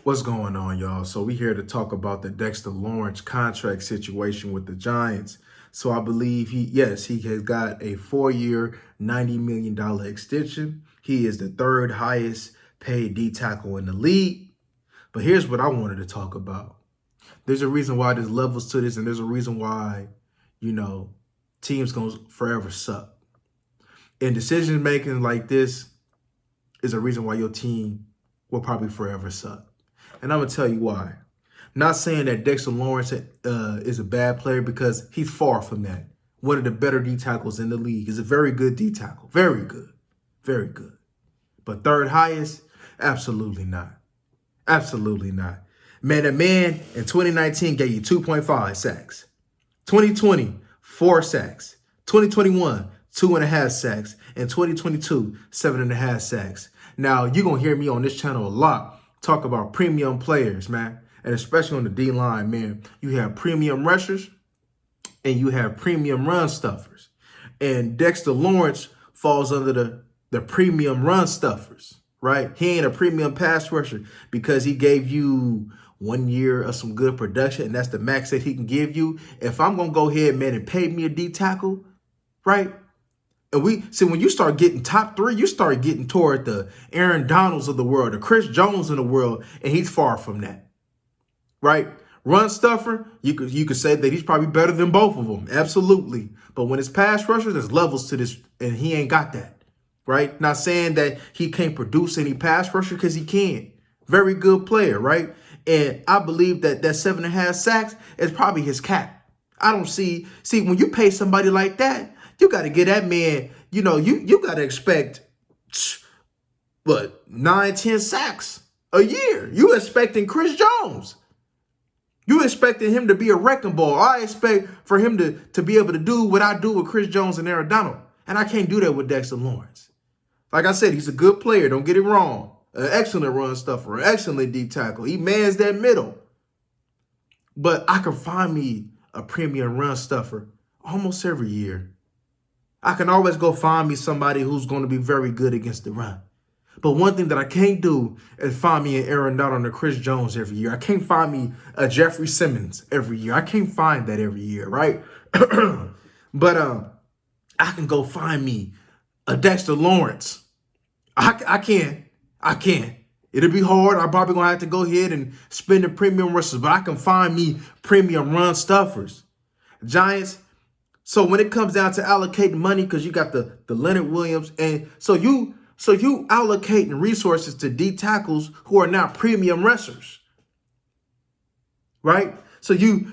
What's going on, y'all? So we here to talk about the Dexter Lawrence contract situation with the Giants. So I believe he has got a 4-year, $90 million extension. He is the third highest paid D tackle in the league. But here's what I wanted to talk about. There's a reason why there's levels to this, and there's a reason why, teams gonna forever suck. And decision making like this is a reason why your team will probably forever suck. And I'm going to tell you why. Not saying that Dexter Lawrence is a bad player, because he's far from that. One of the better D tackles in the league. He's a very good D tackle. Very good. Very good. But third highest? Absolutely not. Absolutely not. Man, that man in 2019 gave you 2.5 sacks. 2020, 4 sacks. 2021, 2.5 sacks. And 2022, 7.5 sacks. Now, you're going to hear me on this channel a lot talk about premium players, man. And especially on the D-line, man. You have premium rushers and you have premium run stuffers. And Dexter Lawrence falls under the premium run stuffers, right? He ain't a premium pass rusher because he gave you 1 year of some good production, and that's the max that he can give you. If I'm going to go ahead, man, and pay me a D tackle, right? And when you start getting top 3, you start getting toward the Aaron Donalds of the world, the Chris Jones of the world, and he's far from that, right? Run stuffer, you could say that he's probably better than both of them, absolutely. But when it's pass rusher, there's levels to this, and he ain't got that, right? Not saying that he can't produce any pass rusher, because he can. Very good player, right? And I believe that 7.5 sacks is probably his cap. I don't see when you pay somebody like that, you got to get that man, you got to expect, 9, 10 sacks a year. You expecting Chris Jones. You expecting him to be a wrecking ball. I expect for him to be able to do what I do with Chris Jones and Aaron Donald. And I can't do that with Dexter Lawrence. Like I said, he's a good player. Don't get it wrong. An excellent run stuffer, an excellent D tackle. He mans that middle. But I can find me a premium run stuffer almost every year. I can always go find me somebody who's going to be very good against the run. But one thing that I can't do is find me an Aaron Donald and a Chris Jones every year. I can't find me a Jeffrey Simmons every year. I can't find that every year, right? But I can go find me a Dexter Lawrence. I can. It'll be hard. I'm probably going to have to go ahead and spend the premium rushers, but I can find me premium run stuffers. Giants. So when it comes down to allocating money, because you got the Leonard Williams, and so you allocating resources to D tackles who are not premium rushers, right? So you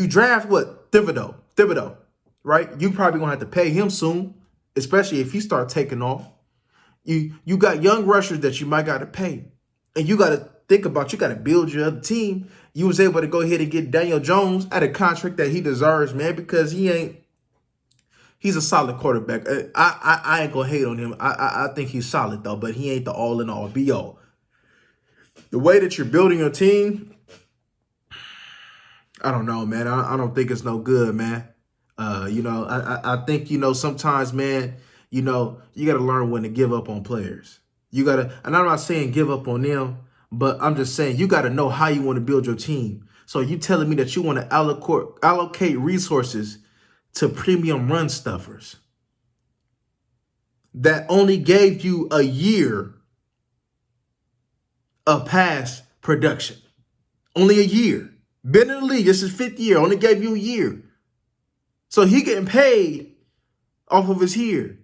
draft what? Thibodeau, right? You probably gonna have to pay him soon, especially if he start taking off. You got young rushers that you might got to pay, and you got to think about, you got to build your other team. You was able to go ahead and get Daniel Jones at a contract that he deserves, man, because he's a solid quarterback. I ain't gonna hate on him. I think he's solid though, but he ain't the all in all be all. The way that you're building your team, I don't know, man. I don't think it's no good, man. I think, sometimes, man, you got to learn when to give up on players. And I'm not saying give up on them, but I'm just saying you got to know how you want to build your team. So you telling me that you want to allocate resources to premium run stuffers that only gave you a year of pass production. Only a year. Been in the league, this is 5th year, only gave you a year. So he getting paid off of his year.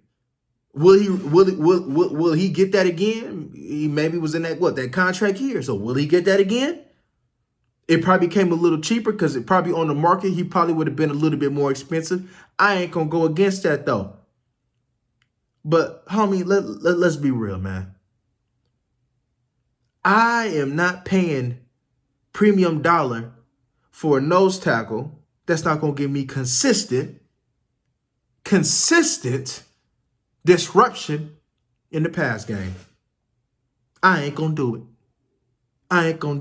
Will he get that again? He maybe was in that contract year. So will he get that again? It probably came a little cheaper because it probably on the market, he probably would have been a little bit more expensive. I ain't going to go against that, though. But, homie, let's be real, man. I am not paying premium dollar for a nose tackle that's not going to give me consistent disruption in the pass game. I ain't going to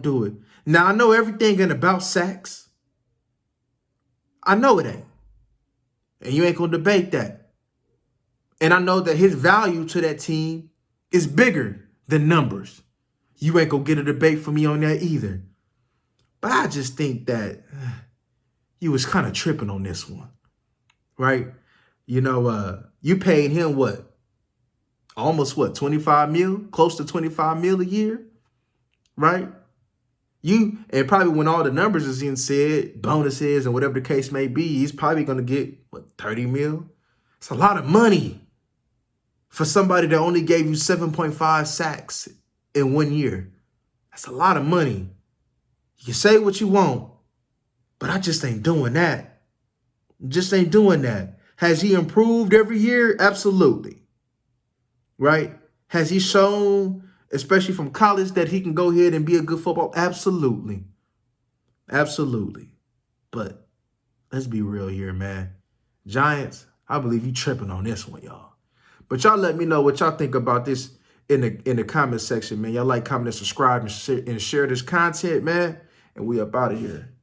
do it. Now, I know everything ain't about sacks. I know it ain't. And you ain't going to debate that. And I know that his value to that team is bigger than numbers. You ain't gonna get a debate from me on that either. But I just think that you was kind of tripping on this one, right? You paid him what? Almost what, 25 mil? Close to 25 mil a year, right? And probably when all the numbers is in said, bonuses and whatever the case may be, he's probably going to get, what, 30 mil? It's a lot of money for somebody that only gave you 7.5 sacks in 1 year. That's a lot of money. You can say what you want, but I just ain't doing that. Just ain't doing that. Has he improved every year? Absolutely. Right? Has he shown, especially from college, that he can go ahead and be a good football? Absolutely. Absolutely. But let's be real here, man. Giants, I believe you tripping on this one, y'all. But y'all let me know what y'all think about this in the comment section, man. Y'all like, comment, and subscribe, and share this content, man. And we up out of here.